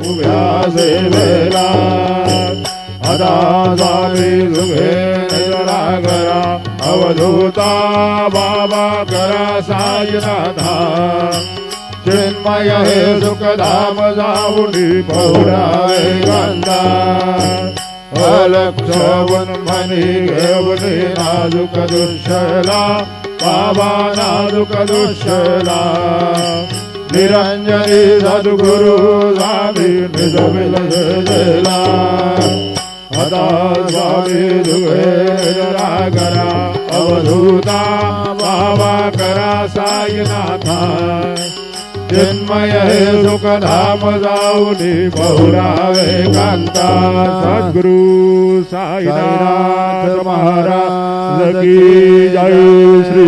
उभ्या सेवेला आता स्वामी सुखे निरागरा अवधूता बाबा करा साईनाथा चिन्मय हे सुखधाम जाऊनी पौरावे गंधा अलक्षवन मनी घेऊनी नाजुक दुष्यला बाबा नाजुक दुष्यला निरंजनी सद्गुरु स्वामी निज विलसेला आता स्वामी दुहे निरागरा अवधूता बाबा करा साईनाथा चिन्मय हे सुखधाम जाऊनी पौरावे कांता सद्गुरु साईनाथ महाराज की जय श्री